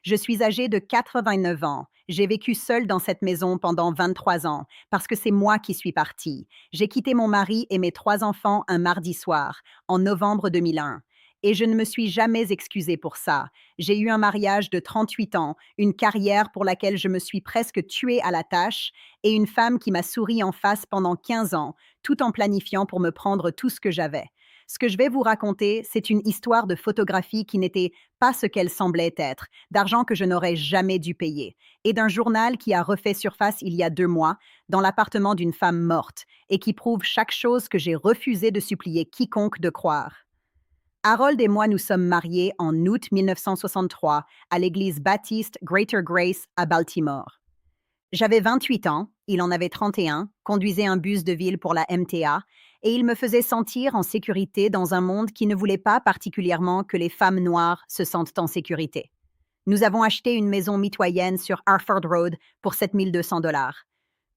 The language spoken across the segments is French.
Je suis âgée de 89 ans. J'ai vécu seule dans cette maison pendant 23 ans parce que c'est moi qui suis partie. J'ai quitté mon mari et mes 3 enfants un mardi soir, en novembre 2001. Et je ne me suis jamais excusée pour ça. J'ai eu un mariage de 38 ans, une carrière pour laquelle je me suis presque tuée à la tâche et une femme qui m'a souri en face pendant 15 ans, tout en planifiant pour me prendre tout ce que j'avais. Ce que je vais vous raconter, c'est une histoire de photographie qui n'était pas ce qu'elle semblait être, d'argent que je n'aurais jamais dû payer, et d'un journal qui a refait surface il y a 2 mois dans l'appartement d'une femme morte et qui prouve chaque chose que j'ai refusé de supplier quiconque de croire. Harold et moi nous sommes mariés en août 1963 à l'église baptiste Greater Grace à Baltimore. J'avais 28 ans, il en avait 31, conduisait un bus de ville pour la MTA, et il me faisait sentir en sécurité dans un monde qui ne voulait pas particulièrement que les femmes noires se sentent en sécurité. Nous avons acheté une maison mitoyenne sur Harford Road pour 7 200 $.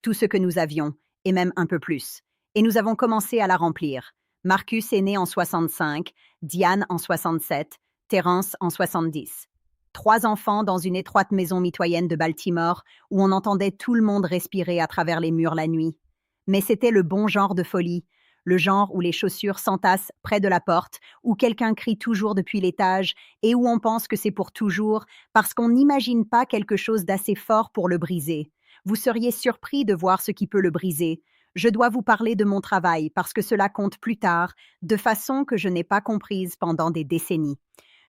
Tout ce que nous avions, et même un peu plus. Et nous avons commencé à la remplir. Marcus est né en 65, Diane en 67, Terence en 70. 3 enfants dans une étroite maison mitoyenne de Baltimore où on entendait tout le monde respirer à travers les murs la nuit. Mais c'était le bon genre de folie, le genre où les chaussures s'entassent près de la porte, où quelqu'un crie toujours depuis l'étage et où on pense que c'est pour toujours parce qu'on n'imagine pas quelque chose d'assez fort pour le briser. Vous seriez surpris de voir ce qui peut le briser. Je dois vous parler de mon travail parce que cela compte plus tard, de façon que je n'ai pas comprise pendant des décennies.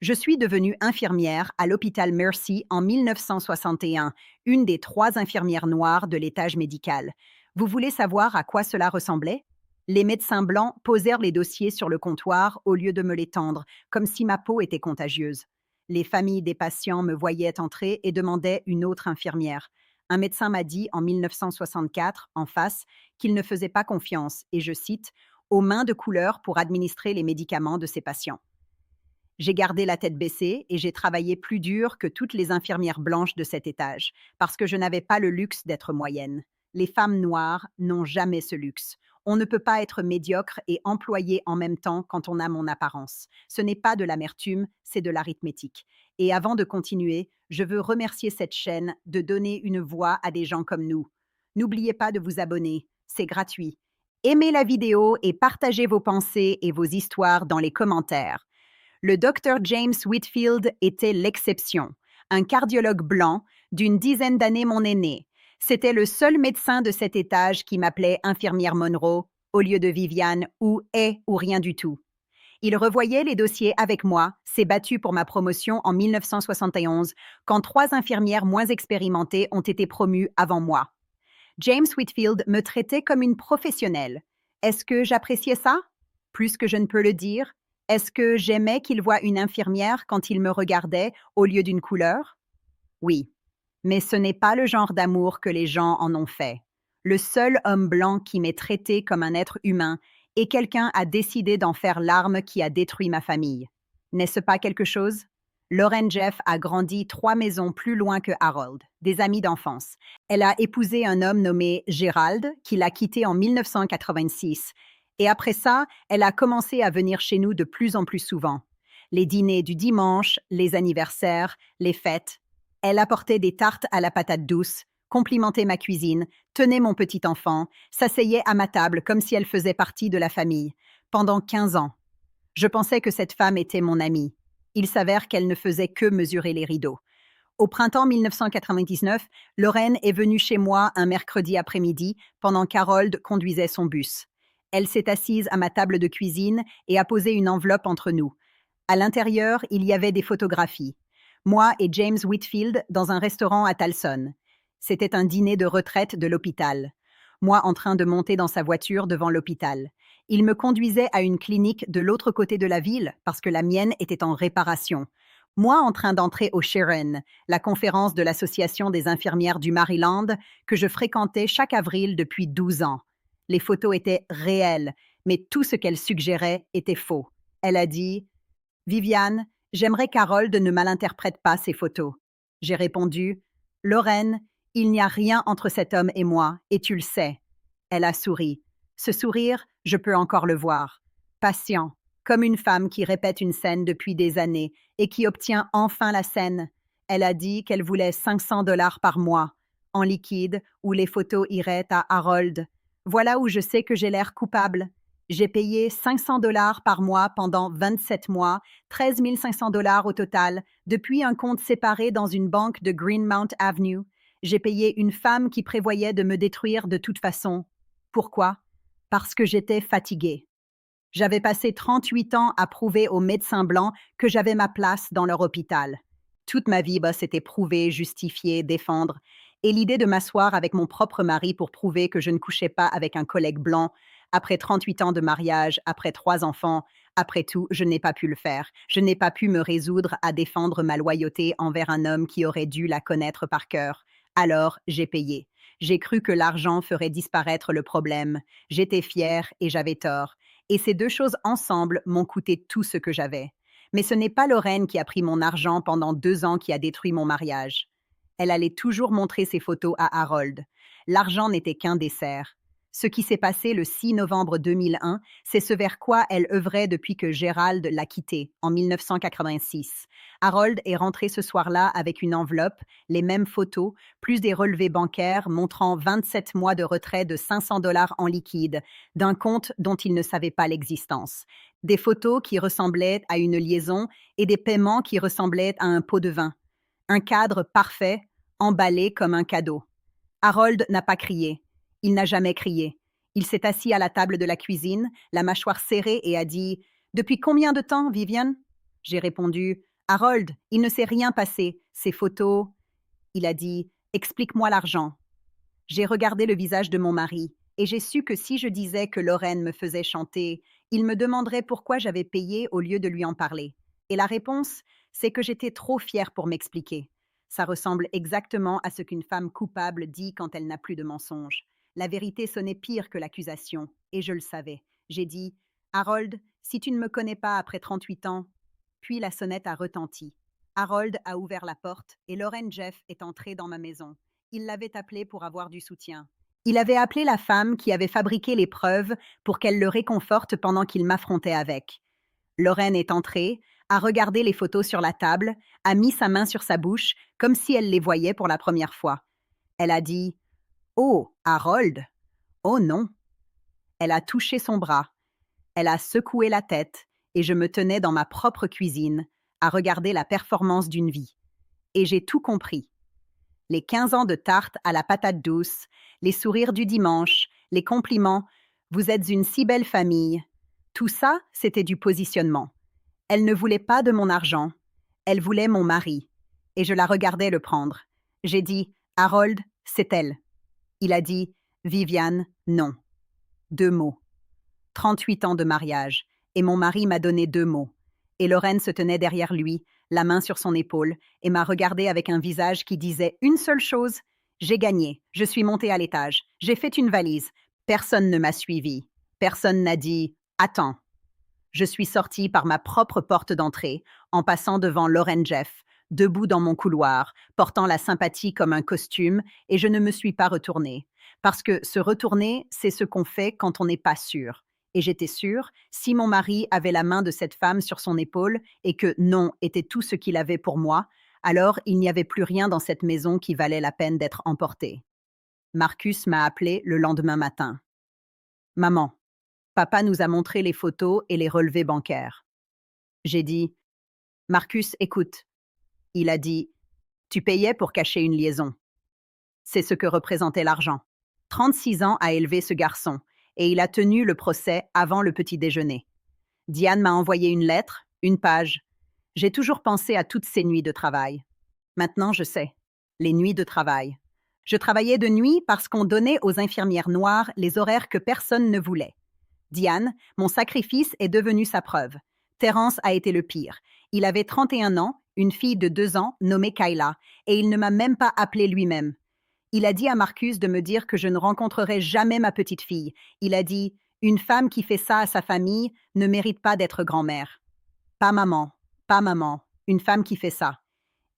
Je suis devenue infirmière à l'hôpital Mercy en 1961, une des 3 infirmières noires de l'étage médical. Vous voulez savoir à quoi cela ressemblait? Les médecins blancs posèrent les dossiers sur le comptoir au lieu de me les tendre, comme si ma peau était contagieuse. Les familles des patients me voyaient entrer et demandaient une autre infirmière. Un médecin m'a dit en 1964, en face, qu'il ne faisait pas confiance, et je cite, aux mains de couleur pour administrer les médicaments de ses patients. J'ai gardé la tête baissée et j'ai travaillé plus dur que toutes les infirmières blanches de cet étage, parce que je n'avais pas le luxe d'être moyenne. Les femmes noires n'ont jamais ce luxe. On ne peut pas être médiocre et employé en même temps quand on a mon apparence. Ce n'est pas de l'amertume, c'est de l'arithmétique. Et avant de continuer, je veux remercier cette chaîne de donner une voix à des gens comme nous. N'oubliez pas de vous abonner, c'est gratuit. Aimez la vidéo et partagez vos pensées et vos histoires dans les commentaires. Le docteur James Whitfield était l'exception, un cardiologue blanc d'une dizaine d'années mon aîné. C'était le seul médecin de cet étage qui m'appelait infirmière Monroe au lieu de Viviane ou rien du tout. Il revoyait les dossiers avec moi, s'est battu pour ma promotion en 1971, quand 3 infirmières moins expérimentées ont été promues avant moi. James Whitfield me traitait comme une professionnelle. Est-ce que j'appréciais ça? Plus que je ne peux le dire. Est-ce que j'aimais qu'il voie une infirmière quand il me regardait au lieu d'une couleur? Oui, mais ce n'est pas le genre d'amour que les gens en ont fait. Le seul homme blanc qui m'ait traité comme un être humain et quelqu'un a décidé d'en faire l'arme qui a détruit ma famille. N'est-ce pas quelque chose? Lauren Jeff a grandi 3 maisons plus loin que Harold, des amis d'enfance. Elle a épousé un homme nommé Gérald, qui l'a quitté en 1986. Et après ça, elle a commencé à venir chez nous de plus en plus souvent. Les dîners du dimanche, les anniversaires, les fêtes. Elle apportait des tartes à la patate douce, complimentait ma cuisine, tenait mon petit enfant, s'asseyait à ma table comme si elle faisait partie de la famille. Pendant 15 ans. Je pensais que cette femme était mon amie. Il s'avère qu'elle ne faisait que mesurer les rideaux. Au printemps 1999, Lorraine est venue chez moi un mercredi après-midi pendant qu'Harold conduisait son bus. Elle s'est assise à ma table de cuisine et a posé une enveloppe entre nous. À l'intérieur, il y avait des photographies. Moi et James Whitfield dans un restaurant à Towson. C'était un dîner de retraite de l'hôpital. Moi en train de monter dans sa voiture devant l'hôpital. Il me conduisait à une clinique de l'autre côté de la ville parce que la mienne était en réparation. Moi en train d'entrer au Sharon, la conférence de l'Association des infirmières du Maryland que je fréquentais chaque avril depuis 12 ans. Les photos étaient réelles, mais tout ce qu'elle suggérait était faux. Elle a dit « Viviane, j'aimerais qu'Harold ne malinterprète pas ces photos. » J'ai répondu « Lorraine, il n'y a rien entre cet homme et moi, et tu le sais. » Elle a souri. Ce sourire, je peux encore le voir. Patient, comme une femme qui répète une scène depuis des années et qui obtient enfin la scène. Elle a dit qu'elle voulait 500 $ par mois, en liquide, ou les photos iraient à Harold. Voilà où je sais que j'ai l'air coupable. J'ai payé 500 $ par mois pendant 27 mois, 13 500 $ au total, depuis un compte séparé dans une banque de Greenmount Avenue. J'ai payé une femme qui prévoyait de me détruire de toute façon. Pourquoi? Parce que j'étais fatiguée. J'avais passé 38 ans à prouver aux médecins blancs que j'avais ma place dans leur hôpital. Toute ma vie, c'était prouver, justifier, défendre. Et l'idée de m'asseoir avec mon propre mari pour prouver que je ne couchais pas avec un collègue blanc, après 38 ans de mariage, après 3 enfants, après tout, je n'ai pas pu le faire. Je n'ai pas pu me résoudre à défendre ma loyauté envers un homme qui aurait dû la connaître par cœur. Alors, j'ai payé. J'ai cru que l'argent ferait disparaître le problème. J'étais fière et j'avais tort. Et ces deux choses ensemble m'ont coûté tout ce que j'avais. Mais ce n'est pas Lorraine qui a pris mon argent pendant 2 ans qui a détruit mon mariage. Elle allait toujours montrer ses photos à Harold. L'argent n'était qu'un dessert. Ce qui s'est passé le 6 novembre 2001, c'est ce vers quoi elle œuvrait depuis que Gérald l'a quittée, en 1986. Harold est rentré ce soir-là avec une enveloppe, les mêmes photos, plus des relevés bancaires montrant 27 mois de retrait de 500 $ en liquide, d'un compte dont il ne savait pas l'existence. Des photos qui ressemblaient à une liaison et des paiements qui ressemblaient à un pot de vin. Un cadre parfait, emballé comme un cadeau. Harold n'a pas crié. Il n'a jamais crié. Il s'est assis à la table de la cuisine, la mâchoire serrée, et a dit « Depuis combien de temps, Viviane ?» J'ai répondu « Harold, il ne s'est rien passé. Ces photos… » Il a dit « Explique-moi l'argent. » J'ai regardé le visage de mon mari et j'ai su que si je disais que Lorraine me faisait chanter, il me demanderait pourquoi j'avais payé au lieu de lui en parler. Et la réponse, c'est que j'étais trop fière pour m'expliquer. Ça ressemble exactement à ce qu'une femme coupable dit quand elle n'a plus de mensonges. La vérité sonnait pire que l'accusation, et je le savais. J'ai dit « Harold, si tu ne me connais pas après 38 ans… » Puis la sonnette a retenti. Harold a ouvert la porte et Lorraine Jeff est entrée dans ma maison. Il l'avait appelée pour avoir du soutien. Il avait appelé la femme qui avait fabriqué les preuves pour qu'elle le réconforte pendant qu'il m'affrontait avec. Lorraine est entrée, a regardé les photos sur la table, a mis sa main sur sa bouche, comme si elle les voyait pour la première fois. Elle a dit « Oh, Harold !»« Oh non !» Elle a touché son bras. Elle a secoué la tête et je me tenais dans ma propre cuisine à regarder la performance d'une vie. Et j'ai tout compris. Les 15 ans de tarte à la patate douce, les sourires du dimanche, les compliments « Vous êtes une si belle famille », tout ça, c'était du positionnement. Elle ne voulait pas de mon argent, elle voulait mon mari. Et je la regardais le prendre. J'ai dit « Harold, c'est elle ». Il a dit « Viviane, non ». 2 mots. 38 ans de mariage, et mon mari m'a donné 2 mots. Et Lorraine se tenait derrière lui, la main sur son épaule, et m'a regardé avec un visage qui disait une seule chose: j'ai gagné, je suis montée à l'étage, j'ai fait une valise. Personne ne m'a suivi. Personne n'a dit « Attends ». Je suis sortie par ma propre porte d'entrée, en passant devant Lorraine Jeff, debout dans mon couloir, portant la sympathie comme un costume, et je ne me suis pas retournée. Parce que se retourner, c'est ce qu'on fait quand on n'est pas sûr. Et j'étais sûre, si mon mari avait la main de cette femme sur son épaule et que non était tout ce qu'il avait pour moi, alors il n'y avait plus rien dans cette maison qui valait la peine d'être emporté. Marcus m'a appelé le lendemain matin. « Maman, papa nous a montré les photos et les relevés bancaires. » J'ai dit « Marcus, écoute. » Il a dit « Tu payais pour cacher une liaison. » C'est ce que représentait l'argent. 36 ans à élever ce garçon, et il a tenu le procès avant le petit déjeuner. Diane m'a envoyé une lettre, une page. J'ai toujours pensé à toutes ces nuits de travail. Maintenant, je sais. Les nuits de travail. Je travaillais de nuit parce qu'on donnait aux infirmières noires les horaires que personne ne voulait. Diane, mon sacrifice est devenu sa preuve. Terence a été le pire. Il avait 31 ans, une fille de 2 ans nommée Kayla, et il ne m'a même pas appelé lui-même. Il a dit à Marcus de me dire que je ne rencontrerai jamais ma petite fille. Il a dit « Une femme qui fait ça à sa famille ne mérite pas d'être grand-mère. » Pas maman, une femme qui fait ça.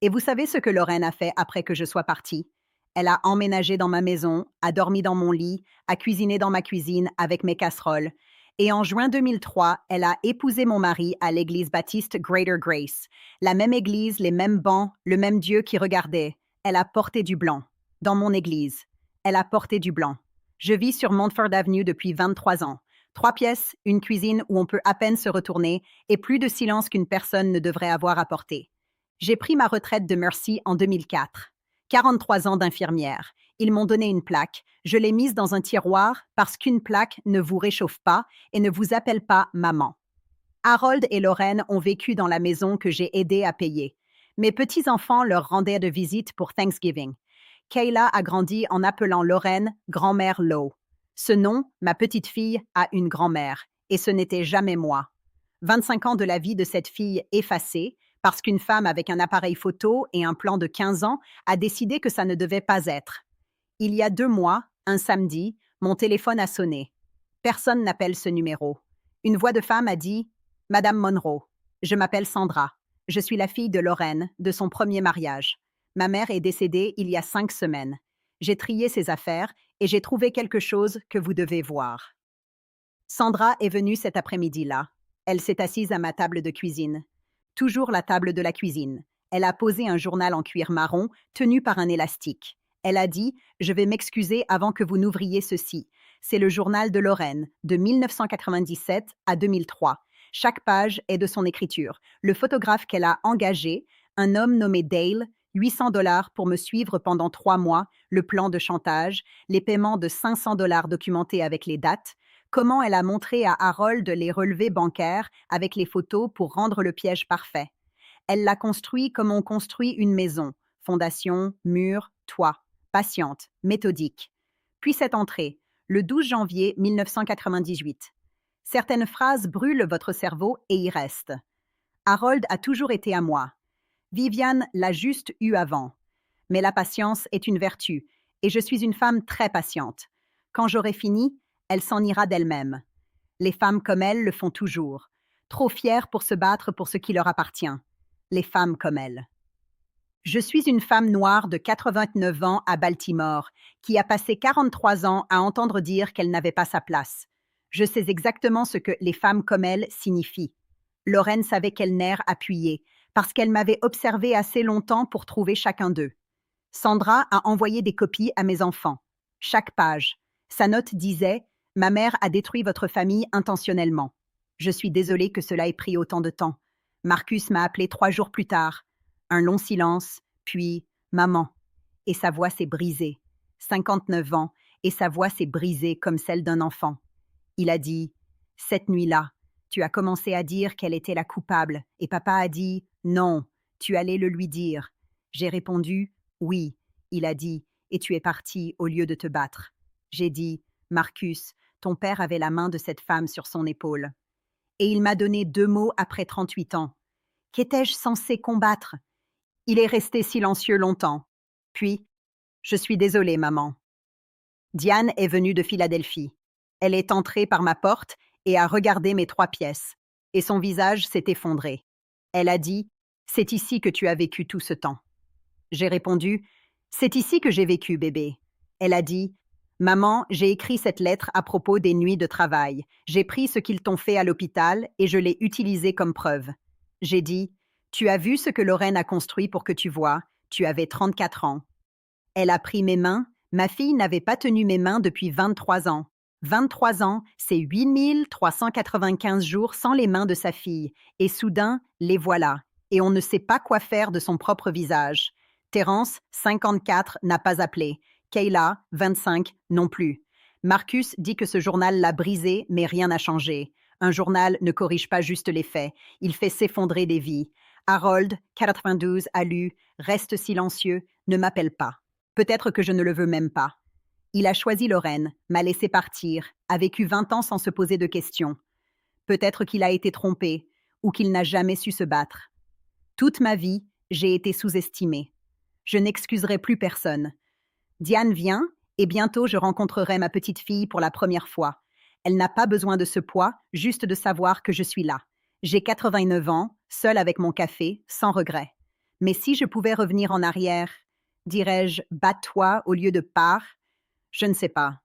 Et vous savez ce que Lorraine a fait après que je sois partie? Elle a emménagé dans ma maison, a dormi dans mon lit, a cuisiné dans ma cuisine avec mes casseroles. Et en juin 2003, elle a épousé mon mari à l'église baptiste Greater Grace. La même église, les mêmes bancs, le même Dieu qui regardait. Elle a porté du blanc. Dans mon église, elle a porté du blanc. Je vis sur Montford Avenue depuis 23 ans. 3 pièces, une cuisine où on peut à peine se retourner et plus de silence qu'une personne ne devrait avoir à porter. J'ai pris ma retraite de Mercy en 2004. 43 ans d'infirmière. Ils m'ont donné une plaque. Je l'ai mise dans un tiroir parce qu'une plaque ne vous réchauffe pas et ne vous appelle pas maman. Harold et Lorraine ont vécu dans la maison que j'ai aidé à payer. Mes petits-enfants leur rendaient de visite pour Thanksgiving. Kayla a grandi en appelant Lorraine grand-mère Lowe. Ce nom, ma petite fille, a une grand-mère, et ce n'était jamais moi. 25 ans de la vie de cette fille effacée, parce qu'une femme avec un appareil photo et un plan de 15 ans a décidé que ça ne devait pas être. Il y a 2 mois, un samedi, mon téléphone a sonné. Personne n'appelle ce numéro. Une voix de femme a dit « Madame Monroe, je m'appelle Sandra. Je suis la fille de Lorraine, de son premier mariage. Ma mère est décédée il y a 5 semaines. J'ai trié ses affaires et j'ai trouvé quelque chose que vous devez voir. » Sandra est venue cet après-midi-là. Elle s'est assise à ma table de cuisine. Toujours la table de la cuisine. Elle a posé un journal en cuir marron tenu par un élastique. Elle a dit « Je vais m'excuser avant que vous n'ouvriez ceci. C'est le journal de Lorraine, de 1997 à 2003. Chaque page est de son écriture. Le photographe qu'elle a engagé, un homme nommé Dale, 800 $ pour me suivre pendant 3 mois, le plan de chantage, les paiements de 500 $ documentés avec les dates, comment elle a montré à Harold les relevés bancaires avec les photos pour rendre le piège parfait. Elle l'a construit comme on construit une maison, fondation, mur, toit, patiente, méthodique. Puis cette entrée, le 12 janvier 1998. Certaines phrases brûlent votre cerveau et y restent. Harold a toujours été à moi. Viviane l'a juste eu avant. Mais la patience est une vertu, et je suis une femme très patiente. Quand j'aurai fini, elle s'en ira d'elle-même. Les femmes comme elle le font toujours, trop fières pour se battre pour ce qui leur appartient. Les femmes comme elle. Je suis une femme noire de 89 ans à Baltimore, qui a passé 43 ans à entendre dire qu'elle n'avait pas sa place. Je sais exactement ce que les femmes comme elle signifient. Lorraine savait quel nerf appuyer, parce qu'elle m'avait observé assez longtemps pour trouver chacun d'eux. Sandra a envoyé des copies à mes enfants. Chaque page. Sa note disait « Ma mère a détruit votre famille intentionnellement. Je suis désolée que cela ait pris autant de temps. Marcus m'a appelé 3 jours plus tard. Un long silence, puis « Maman ». Et sa voix s'est brisée. 59 ans, et sa voix s'est brisée comme celle d'un enfant. Il a dit « Cette nuit-là, tu as commencé à dire qu'elle était la coupable, et papa a dit « Non, tu allais le lui dire. » J'ai répondu « Oui ». Il a dit « Et tu es parti au lieu de te battre. » J'ai dit « Marcus, ton père avait la main de cette femme sur son épaule. » Et il m'a donné 2 mots après 38 ans. Qu'étais-je censée combattre? Il est resté silencieux longtemps. Puis, « Je suis désolée, maman. » Diane est venue de Philadelphie. Elle est entrée par ma porte et a regardé mes 3 pièces. Et son visage s'est effondré. Elle a dit « C'est ici que tu as vécu tout ce temps. » J'ai répondu « C'est ici que j'ai vécu, bébé. » Elle a dit « Maman, j'ai écrit cette lettre à propos des nuits de travail. J'ai pris ce qu'ils t'ont fait à l'hôpital et je l'ai utilisé comme preuve. » J'ai dit « Tu as vu ce que Lorraine a construit pour que tu vois. Tu avais 34 ans. » Elle a pris mes mains. Ma fille n'avait pas tenu mes mains depuis 23 ans. 23 ans, c'est 8395 jours sans les mains de sa fille. Et soudain, les voilà. Et on ne sait pas quoi faire de son propre visage. Terence, 54, n'a pas appelé. Kayla, 25, non plus. Marcus dit que ce journal l'a brisé, mais rien n'a changé. Un journal ne corrige pas juste les faits. Il fait s'effondrer des vies. Harold, 92, a lu « Reste silencieux, ne m'appelle pas. » Peut-être que je ne le veux même pas. Il a choisi Lorraine, m'a laissé partir, a vécu 20 ans sans se poser de questions. Peut-être qu'il a été trompé, ou qu'il n'a jamais su se battre. Toute ma vie, j'ai été sous-estimée. Je n'excuserai plus personne. Diane vient, et bientôt je rencontrerai ma petite fille pour la première fois. Elle n'a pas besoin de ce poids, juste de savoir que je suis là. J'ai 89 ans, seule avec mon café, sans regret. Mais si je pouvais revenir en arrière, dirais-je « bats-toi » au lieu de « pars », je ne sais pas.